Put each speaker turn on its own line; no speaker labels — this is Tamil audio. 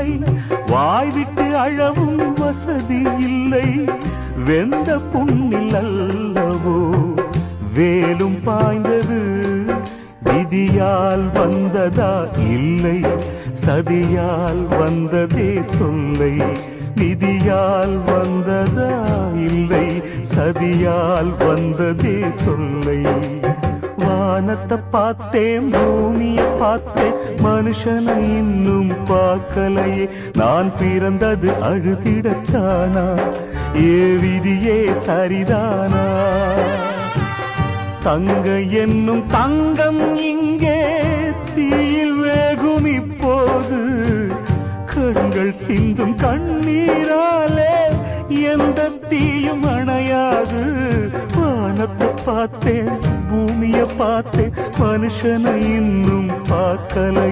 இல்லை, வாய்விட்டு அழவும் வசதி இல்லை. வெந்த புண்ணில் அல்லவோ வேலும் பாய்ந்தது, விதியால் வந்ததா இல்லை, சதியால் வந்ததே தொல்லை. விதியால் வந்ததா இல்லை, சதியால் வந்ததே தொல்லை. வானத்தை பார்த்தேன், பூமியை பார்த்தேன், மனுஷனை இன்னும் பார்க்கலையே. நான் பிறந்தது அழுதிடத்தானா, ஏ விதியே சரிதானா? தங்க என்னும் தங்கம் இங்கே தீயில் வேகும் இப்போது, கண்கள் சிந்தும் கண்ணீராலே எந்த தீயும் அணையாது. வானத்தை பார்த்தேன், பூமியை பார்த்தேன், மனுஷனை இன்னும் பார்க்கலை.